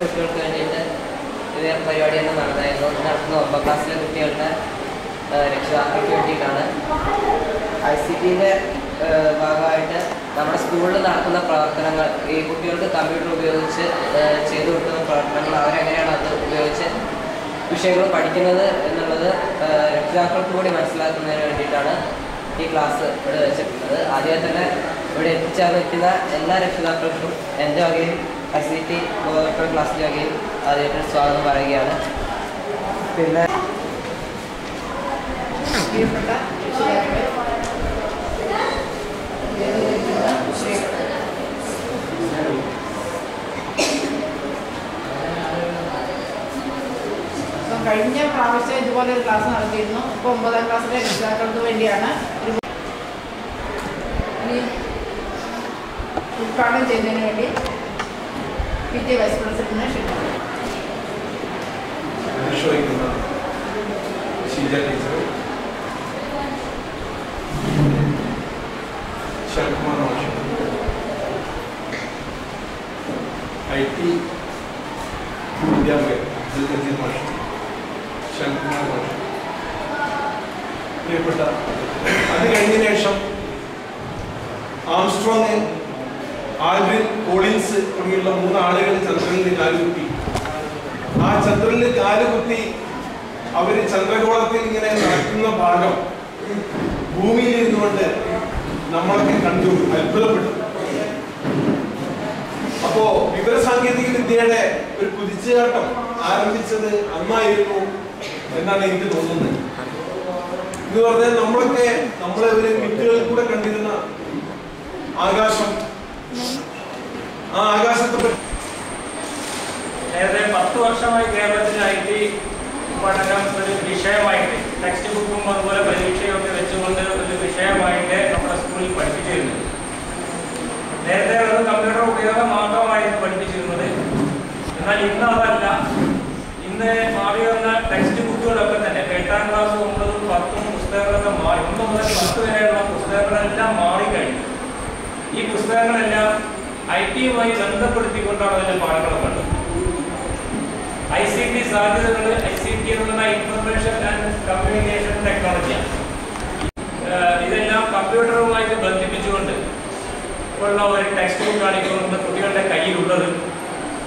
കുട്ടികൾക്ക് വേണ്ടിയിട്ട് ഇത് പരിപാടിയൊന്നും നടന്നായിരുന്നു. നടത്തുന്ന 9ാം ക്ലാസ്സിലെ കുട്ടികളുടെ രക്ഷിതാക്കൾക്ക് വേണ്ടിയിട്ടാണ്. ICTയുടെ ഭാഗമായിട്ട് നമ്മുടെ സ്കൂളിൽ നടത്തുന്ന പ്രവർത്തനങ്ങൾ, ഈ കുട്ടികൾക്ക് കമ്പ്യൂട്ടർ ഉപയോഗിച്ച് ചെയ്തു കൊടുക്കുന്ന പ്രവർത്തനങ്ങൾ, അവരെങ്ങനെയാണ് അത് ഉപയോഗിച്ച് വിഷയങ്ങൾ പഠിക്കുന്നത് എന്നുള്ളത് രക്ഷിതാക്കൾക്ക് കൂടി മനസ്സിലാക്കുന്നതിന് വേണ്ടിയിട്ടാണ് ഈ ക്ലാസ് ഇവിടെ വെച്ചിട്ടുള്ളത്. ആദ്യം തന്നെ ഇവിടെ എത്തിച്ചേർന്നിരിക്കുന്ന എല്ലാ രക്ഷിതാക്കൾക്കും എൻ്റെ വകയിൽ ICT ക്ലാസ്സിൻ്റെ വകയിൽ ആദ്യമായിട്ട് സ്വാഗതം പറയുകയാണ്. പിന്നെ കഴിഞ്ഞ പ്രാവശ്യം ഇതുപോലെ ഒരു ക്ലാസ് നടത്തിയിരുന്നു. ഇപ്പോൾ 9ാം ക്ലാസ്സിലെ രക്ഷിതാക്കൾക്ക് വേണ്ടിയാണ് ഉദ്ഘാടനം ചെയ്യുന്നതിന് വേണ്ടി PTA വൈസ് പ്രസിഡന്റിനെ ക്ഷണിക്കുന്നു. IT വിദ്യാഭ്യാസ പ്രിയപ്പെട്ട, അത് കഴിഞ്ഞതിന് ശേഷം ആംസ്ട്രോങ്, ആൽവിൻ, കോളിൻസ് തുടങ്ങിയുള്ള 3 ആളുകൾ ചന്ദ്രനിൽ കാലുകുത്തി. ആ ചന്ദ്രനിൽ കാലുകുത്തി അവര് ചന്ദ്രഗോളത്തിൽ ഇങ്ങനെ നടക്കുന്ന ഭാഗം ഭൂമിയിൽ ഇരുന്നുകൊണ്ട് നമ്മളൊക്കെ കണ്ടു, അത്ഭുതപ്പെട്ടു. അപ്പോ വിവരസാങ്കേതിക വിദ്യയുടെ ഒരു കുതിച്ചുചാട്ടം ആരംഭിച്ചത് അന്നായിരുന്നു എന്നാണ് എനിക്ക് തോന്നുന്നത്. എന്ന് പറഞ്ഞാൽ നമ്മളെ ഒരു മിറ്റുകളിൽ കൂടെ കണ്ടിരുന്ന ആകാശം, ആ ആകാശത്തെ പറ്റി നേരത്തെ 10 വർഷമായി കേരളത്തിൽ IT പഠനം ഒരു വിഷയമായിട്ട് ടെക്സ്റ്റ് ബുക്കും അതുപോലെ പരീക്ഷയൊക്കെ വെച്ചുകൊണ്ട് ഒരു വിഷയമായിട്ട് നമ്മുടെ സ്കൂളിൽ പഠിപ്പിച്ചിരുന്നത്. നേരത്തെ ഒരു കമ്പ്യൂട്ടർ ഉപയോഗം മാത്രമായിരുന്നു പഠിപ്പിച്ചിരുന്നത്. എന്നാൽ ഇന്ന് അതല്ല. ഇന്ന് മാറി വന്ന ടെക്സ്റ്റ് ബുക്കുകളൊക്കെ തന്നെ 8ാം ക്ലാസ് 9ഉം 10ഉം പുസ്തകങ്ങളൊക്കെ മാറി. 1 മുതൽ 10 വരെയുള്ള പുസ്തകങ്ങളെല്ലാം മാറിക്കഴിഞ്ഞു. ഈ പുസ്തകങ്ങളെല്ലാം IT-യുമായി ബന്ധപ്പെടുത്തിക്കൊണ്ടാണ് അതിൻ്റെ പാഠങ്ങളൊക്കെ ഉള്ളത്. ICT സാധ്യതകൾ, ICT എന്ന് പറഞ്ഞാൽ ഇൻഫർമേഷൻ ആൻഡ് കമ്മ്യൂണിക്കേഷൻ ടെക്നോളജിയാണ്. ഇതെല്ലാം കമ്പ്യൂട്ടറുമായിട്ട് ബന്ധിപ്പിച്ചുകൊണ്ട് ഉള്ള ഒരു ടെക്സ്റ്റ് ബുക്കാണ് ഇപ്പോൾ നമ്മുടെ കുട്ടികളുടെ കയ്യിലുള്ളത്.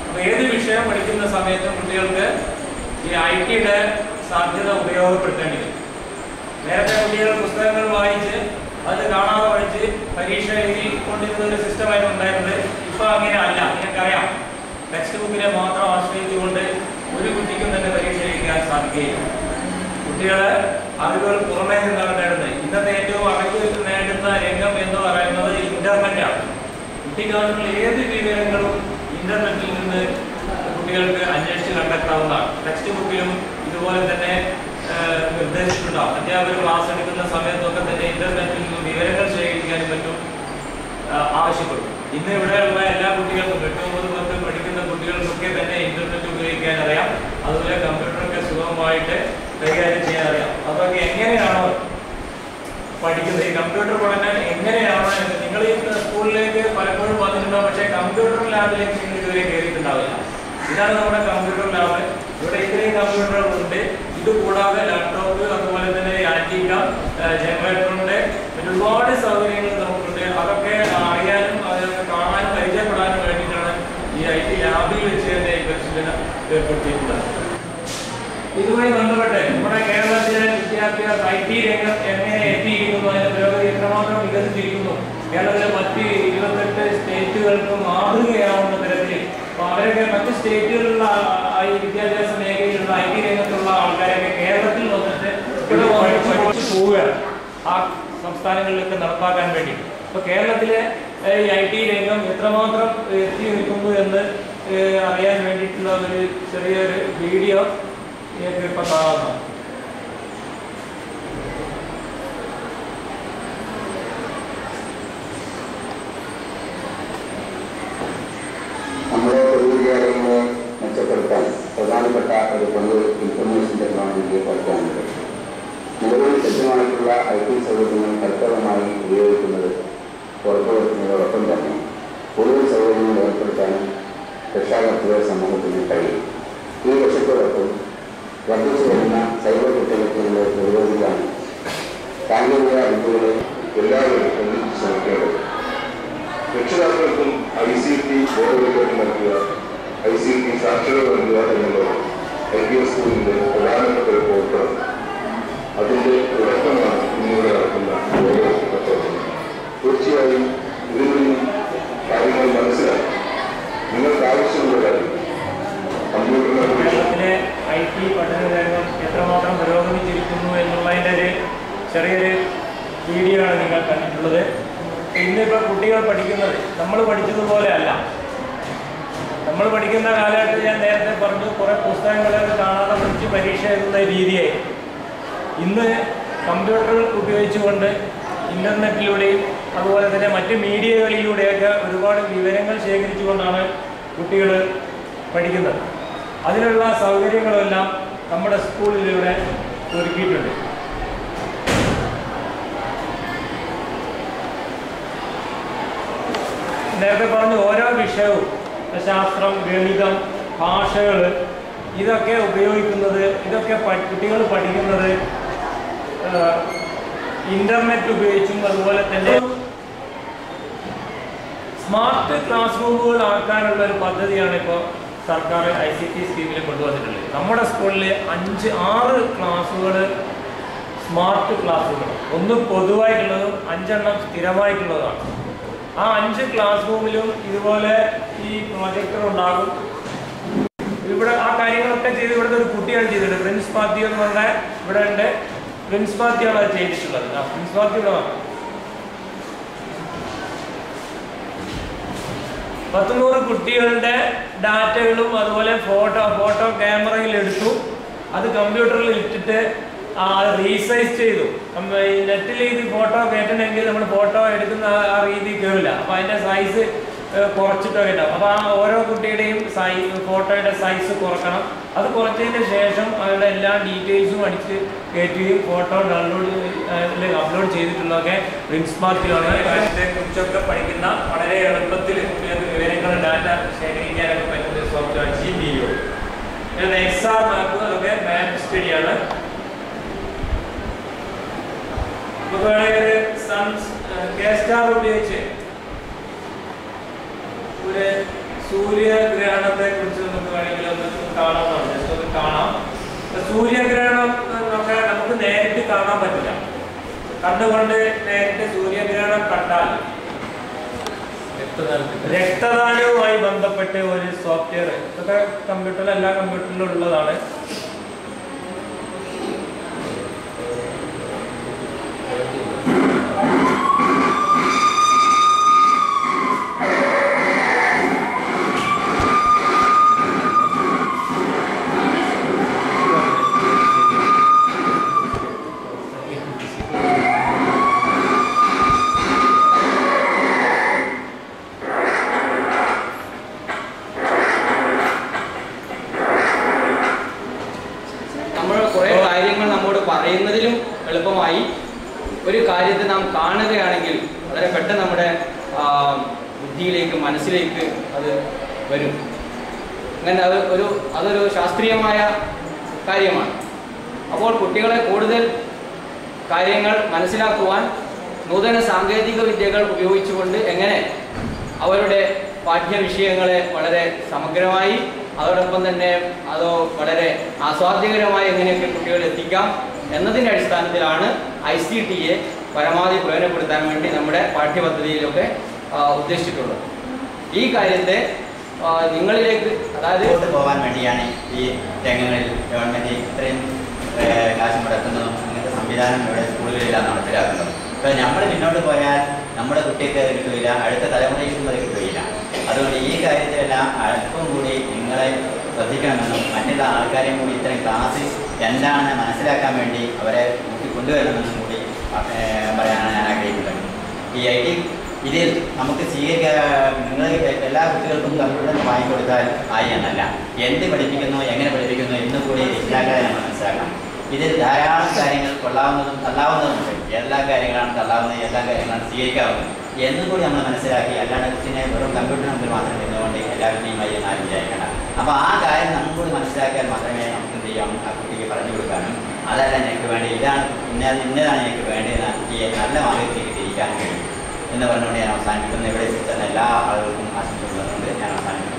അപ്പോൾ ഏത് വിഷയം പഠിക്കുന്ന സമയത്തും കുട്ടികൾക്ക് ഈ IT-യുടെ സാധ്യത ഉപയോഗപ്പെടുത്തേണ്ടി വരും. നേരത്തെ കുട്ടികൾ പുസ്തകങ്ങൾ വായിച്ച് അത് കാണാതെ പഠിച്ച് പരീക്ഷ എഴുതിക്കൊണ്ടിരുന്ന ഒരു സിസ്റ്റമായിരുന്നു ഉണ്ടായിരുന്നത്. ഇപ്പോൾ അങ്ങനെ അല്ല. നിങ്ങൾക്കറിയാം, ടെക്സ്റ്റ് ബുക്കിനെ മാത്രം ആശ്രയിച്ചുകൊണ്ട് ഒരു കുട്ടിക്കും തന്നെ പരീക്ഷ എഴുതാൻ സാധിക്കുകയില്ല. കുട്ടികൾ അറിവുകൾ പുറമേ നിന്നാണ് നേടുന്നത്. ഇന്നത്തെ ഏറ്റവും അറിവ് നേടുന്ന രംഗം എന്ന് പറയുന്നത് ഇന്റർനെറ്റാണ്. കുട്ടിക്കാലത്തുള്ള ഏത് വിവരങ്ങളും ഇന്റർനെറ്റിൽ നിന്ന് കുട്ടികൾക്ക് അന്വേഷിച്ച് കണ്ടെത്താവുന്നതാണ്. ടെക്സ്റ്റ് ബുക്കിലും ഇതുപോലെ തന്നെ നിർദ്ദേശിച്ചിട്ടുണ്ടാവും. അധ്യാപകർ ക്ലാസ് എടുക്കുന്ന സമയത്തൊക്കെ തന്നെ ഇന്റർനെറ്റിൽ നിന്നും വിവരങ്ങൾ ശേഖരിക്കാനും മറ്റും ആവശ്യപ്പെടും. ഇന്ന് ഇവിടെയുള്ള എല്ലാ കുട്ടികൾക്കും 8, 9, 10 പഠിക്കുന്ന കുട്ടികൾക്കൊക്കെ തന്നെ ഇന്റർനെറ്റ് ഉപയോഗിക്കാൻ അറിയാം. അതുപോലെ കമ്പ്യൂട്ടറൊക്കെ സുഗമമായിട്ട് കൈകാര്യം ചെയ്യാൻ അറിയാം. അതൊക്കെ എങ്ങനെയാണോ പഠിക്കുന്നത്, ഈ കമ്പ്യൂട്ടർ പഠനം എങ്ങനെയാണോ എന്ന് നിങ്ങൾ ഈ സ്കൂളിലേക്ക് പലപ്പോഴും വന്നിട്ടുണ്ടാവും. പക്ഷേ കമ്പ്യൂട്ടർ ലാബിലേക്ക് നിങ്ങൾ ഇതുവരെ കയറിയിട്ടുണ്ടാവില്ല. ഇതാണ് നമ്മുടെ കമ്പ്യൂട്ടർ ലാബ്. ഇവിടെ ഇത്രയും കമ്പ്യൂട്ടറുകളുണ്ട്. ഇത് കൂടാതെ ലാപ്ടോപ്പ്, അതുപോലെ തന്നെ ആന്റിക്ക, ജനറേറ്ററുണ്ട്, ഒരുപാട് സൗകര്യങ്ങൾ നമുക്കുണ്ട്. അതൊക്കെ അറിയാനും അതൊക്കെ കാണാനും പരിചയപ്പെടാനും വേണ്ടിയിട്ടാണ് ഈ IT ലാബിൽ വെച്ച് തന്നെ ഈ പരിശീലനം ഏർപ്പെടുത്തിയിട്ടുള്ളത്. ഇതുമായി ബന്ധപ്പെട്ട് നമ്മുടെ കേരളത്തിലെ വിദ്യാഭ്യാസ IT രംഗം എങ്ങനെ എത്തിയിരിക്കുന്നു, അതിന്റെ പുരോഗതി എത്രമാത്രം വികസിച്ചിരിക്കുന്നു, കേരളത്തിലെ മറ്റ് 28 സ്റ്റേറ്റുകൾക്ക് മാതൃകയാവുന്ന തരത്തിൽ അവരൊക്കെ മറ്റ് സ്റ്റേറ്റുകളിലുള്ള ഈ വിദ്യാഭ്യാസ മേഖലയിലുള്ള IT രംഗത്തുള്ള ആൾക്കാരൊക്കെ കേരളത്തിൽ വന്നിട്ട് ഇവിടെ പഠിച്ചു പോവുകയാണ് ആ സംസ്ഥാനങ്ങളിലൊക്കെ നടപ്പാക്കാൻ വേണ്ടി. അപ്പോൾ കേരളത്തിലെ ഈ IT രംഗം എത്രമാത്രം എത്തി നിൽക്കുന്നു എന്ന് അറിയാൻ വേണ്ടിയിട്ടുള്ള ഒരു ചെറിയൊരു വീഡിയോ ഇപ്പോൾ കാണാവുന്നതാണ്. നമ്മുടെ പൊതുവിദ്യാലയങ്ങളെ മെച്ചപ്പെടുത്താൻ പ്രധാനപ്പെട്ട ഒരു പങ്ക് ഇൻഫർമേഷൻ ടെക്നോളജിയെ പഠിക്കാനുണ്ട്. നിലവിൽ ലഭ്യമായിട്ടുള്ള IT സൗകര്യങ്ങൾ ഫലപ്രദമായി ഉപയോഗിക്കുന്നത് ഉറപ്പുവരുത്തുന്നതോടൊപ്പം തന്നെ കൂടുതൽ സൗകര്യങ്ങൾ ഏർപ്പെടുത്താനും രക്ഷാകർത്തൃ സമൂഹത്തിന് ICT സാക്ഷരത നൽകുക എന്നുള്ളത് LPS സ്കൂളിന്റെ പ്രധാനപ്പെട്ട ഒരു പ്രവർത്തനം. അതിന്റെ തുടക്കമാണ് ഇന്നിവിടെ നടക്കുന്ന പ്രവർത്തനം. തീർച്ചയായും ഇതിൽ നിന്നും കാര്യങ്ങൾ മനസ്സിലാക്കി നിങ്ങൾക്ക് ആവശ്യമുള്ള കാര്യം കേരളത്തിലെ IT പഠന രംഗം എത്രമാത്രം പുരോഗമിച്ചിരിക്കുന്നു എന്നുള്ളതിൻ്റെ ഒരു ചെറിയൊരു വീഡിയോ ആണ് നിങ്ങൾ കണ്ടിട്ടുള്ളത്. ഇന്നിപ്പോൾ കുട്ടികൾ പഠിക്കുന്നത് നമ്മൾ പഠിച്ചതുപോലെ അല്ല. നമ്മൾ പഠിക്കുന്ന കാലഘട്ടത്തിൽ ഞാൻ നേരത്തെ പറഞ്ഞു കുറേ പുസ്തകങ്ങളൊക്കെ കാണാതെ പഠിച്ച് പരീക്ഷ എഴുതുന്ന രീതിയായി. ഇന്ന് കമ്പ്യൂട്ടർ ഉപയോഗിച്ചുകൊണ്ട് ഇൻ്റർനെറ്റിലൂടെയും അതുപോലെ തന്നെ മറ്റ് മീഡിയകളിലൂടെയൊക്കെ ഒരുപാട് വിവരങ്ങൾ ശേഖരിച്ചുകൊണ്ടാണ് കുട്ടികൾ പഠിക്കുന്നത്. അതിനുള്ള സൗകര്യങ്ങളെല്ലാം നമ്മുടെ സ്കൂളിലൂടെ ഒരുക്കിയിട്ടുണ്ട്. നേരത്തെ പറഞ്ഞു ഓരോ വിഷയവും ശാസ്ത്രം, ഗണിതം, ഭാഷകൾ ഇതൊക്കെ ഉപയോഗിക്കുന്നത്, ഇതൊക്കെ കുട്ടികൾ പഠിക്കുന്നത് ഇൻ്റർനെറ്റ് ഉപയോഗിച്ചും അതുപോലെ തന്നെ സ്മാർട്ട് ക്ലാസ് റൂമുകൾ ആക്കാനുള്ള ഒരു പദ്ധതിയാണ് ഇപ്പോൾ സർക്കാർ ICT സ്കീമിൽ കൊണ്ടുവന്നിട്ടുള്ളത്. നമ്മുടെ സ്കൂളിൽ 5-6 ക്ലാസ്സുകൾ സ്മാർട്ട് ക്ലാസ്സുകൾ, ഒന്ന് പൊതുവായിട്ടുള്ളതും 5 സ്ഥിരമായിട്ടുള്ളതാണ്. ആ 5 ക്ലാസ് റൂമിലും ഇതുപോലെ ഈ പ്രൊജക്ടർ ഉണ്ടാകും. ഇവിടെ ആ കാര്യങ്ങളൊക്കെ ചെയ്ത് ഇവിടുത്തെ ഒരു കുട്ടിയാണ് ചെയ്തിട്ടുണ്ട്. പ്രിൻസ് മാത്യു എന്ന് പറഞ്ഞാൽ ഇവിടെ ഉണ്ട്. പ്രിൻസ് മാത്യാണ് അത് ചെയ്തിട്ടുള്ളത്. പ്രിൻസ് മാത്യു ഇവിടെ 100 കുട്ടികളുടെ ഡാറ്റകളും അതുപോലെ ഫോട്ടോ ക്യാമറയിൽ എടുത്തു. അത് കമ്പ്യൂട്ടറിൽ ഇട്ടിട്ട് റീസൈസ് ചെയ്തു. നെറ്റിൽ ഇത് ഫോട്ടോ കയറ്റണമെങ്കിൽ നമ്മൾ ഫോട്ടോ എടുക്കുന്ന ആ രീതി കയറില്ല. അപ്പോൾ അതിൻ്റെ സൈസ് കുറച്ചിട്ടൊക്കെ ഉണ്ടാവും. അപ്പോൾ ആ ഓരോ കുട്ടിയുടെയും ഫോട്ടോയുടെ സൈസ് കുറക്കണം. അത് കുറച്ചതിന് ശേഷം അവരുടെ എല്ലാ ഡീറ്റെയിൽസും അടിച്ച് കയറ്റുകയും ഫോട്ടോ അപ്ലോഡ് ചെയ്തിട്ടുള്ളതൊക്കെ പ്രിൻസ് മാത്യുവാണ്. കാര്യത്തെ കുറിച്ചൊക്കെ പഠിക്കുന്ന വളരെ എളുപ്പത്തിൽ വിവരങ്ങൾ ഡാറ്റ ശേഖരിക്കാനൊക്കെ പറ്റുന്ന സോഫ്റ്റ്വെയർ GPU. XR മാപ്പ്, അതൊക്കെ മാപ്പ് സ്റ്റഡിയാണ്. നമുക്ക് വേണമെങ്കിൽ K-Star ഉപയോഗിച്ച് ഒരു സൂര്യഗ്രഹണത്തെ കുറിച്ച് നമുക്ക് വേണമെങ്കിൽ ഒന്ന് കാണാവുന്നതാണ്. ജസ്റ്റ് ഒന്ന് കാണാം. സൂര്യഗ്രഹണം ഒക്കെ നമുക്ക് നേരിട്ട് കാണാൻ പറ്റില്ല. കണ്ടുകൊണ്ട് നേരിട്ട് സൂര്യഗ്രഹണം കണ്ടാൽ രക്തദാനവുമായി ബന്ധപ്പെട്ട് ഒരു സോഫ്റ്റ്വെയർ, ഇതൊക്കെ കമ്പ്യൂട്ടറിൽ എല്ലാ കമ്പ്യൂട്ടറിലും ഉള്ളതാണ്. പറയുന്നതിലും എളുപ്പമായി ഒരു കാര്യത്തെ നാം കാണുകയാണെങ്കിൽ വളരെ പെട്ടെന്ന് നമ്മുടെ ബുദ്ധിയിലേക്ക്, മനസ്സിലേക്ക് അത് വരും. അങ്ങനെ അതൊരു ശാസ്ത്രീയമായ കാര്യമാണ്. അപ്പോൾ കുട്ടികളെ കൂടുതൽ കാര്യങ്ങൾ മനസ്സിലാക്കുവാൻ നൂതന സാങ്കേതിക വിദ്യകൾ ഉപയോഗിച്ചുകൊണ്ട് എങ്ങനെ അവരുടെ പാഠ്യവിഷയങ്ങളെ വളരെ സമഗ്രമായി, അതോടൊപ്പം തന്നെ അത് വളരെ ആസ്വാദ്യകരമായി എങ്ങനെയൊക്കെ കുട്ടികൾ എത്തിക്കാം എന്നതിൻ്റെ അടിസ്ഥാനത്തിലാണ് ICTയെ പരമാവധി പ്രയോജനപ്പെടുത്താൻ വേണ്ടി നമ്മുടെ പാഠ്യപദ്ധതിയിലൊക്കെ ഉദ്ദേശിച്ചിട്ടുള്ളത്. ഈ കാര്യത്തെ നിങ്ങളിലേക്ക്, അതായത് പോകാൻ വേണ്ടിയാണ് ഈ രംഗങ്ങളിൽ ഗവൺമെൻറ് ഇത്രയും കാശ് മുടക്കുന്നതും അങ്ങനത്തെ സംവിധാനം ഇവിടെ സ്കൂളുകളിലാണ് നടപ്പിലാക്കുന്നത്. ഇപ്പോൾ നമ്മൾ മുന്നോട്ട് പോയാൽ നമ്മുടെ കുട്ടിക്ക് അത് കിട്ടുകയില്ല, അടുത്ത തലമുറയ്ക്കും അത് കിട്ടുകയില്ല. അതുകൊണ്ട് ഈ കാര്യത്തിലെല്ലാം അല്പം കൂടി നിങ്ങളെ ശ്രദ്ധിക്കണമെന്നും മറ്റുള്ള ആൾക്കാരെയും കൂടി ഇത്തരം ക്ലാസ് എന്താണെന്ന് മനസ്സിലാക്കാൻ വേണ്ടി അവരെ കൊണ്ടുവരണമെന്നും കൂടി പറയാനാണ് ഞാൻ ആഗ്രഹിക്കുന്നത്. ഈ IT ഇതിൽ നമുക്ക് നിങ്ങൾ എല്ലാ കുട്ടികൾക്കും കമ്പ്യൂട്ടർ വാങ്ങിക്കൊടുത്താൽ ആയി എന്നല്ല, എന്ത് പഠിപ്പിക്കുന്നു, എങ്ങനെ പഠിപ്പിക്കുന്നു എന്ന് കൂടി രക്ഷിതാക്കളെ നമ്മൾ മനസ്സിലാക്കണം. ഇതിൽ ധാരാളം കാര്യങ്ങൾ കൊള്ളാവുന്നതും തള്ളാവുന്നതുമുണ്ട്. എല്ലാ കാര്യങ്ങളാണ് തള്ളാവുന്നത്, എല്ലാ കാര്യങ്ങളാണ് സ്വീകരിക്കാവുന്നത് എന്നും കൂടി നമ്മൾ മനസ്സിലാക്കി, അല്ലാണ്ട് കുട്ടിനെ വെറും കമ്പ്യൂട്ടർ മുമ്പിൽ മാത്രം നിന്നുകൊണ്ട് എല്ലാവരുടെയുമായി എന്നാലും വിചാരിക്കണം. അപ്പോൾ ആ കാര്യം നമ്മൾ കൂടി മനസ്സിലാക്കിയാൽ മാത്രമേ നമുക്ക് എന്ത് ചെയ്യാം, ആ കുട്ടിക്ക് പറഞ്ഞു കൊടുക്കാനും അതല്ല എനിക്ക് വേണ്ടി ഇന്നതാണ് എനിക്ക് വേണ്ടത്, കുട്ടിയെ നല്ല മാർഗത്തിലേക്ക് തിരിക്കാനും കഴിയും എന്ന് പറഞ്ഞുകൊണ്ട് ഞാൻ അവസാനിപ്പിക്കുന്നു. ഇവിടെ എത്തിച്ചെന്ന എല്ലാ ആളുകൾക്കും ആശംസകളുണ്ട്. ഞാൻ അവസാനിപ്പിക്കുന്നു.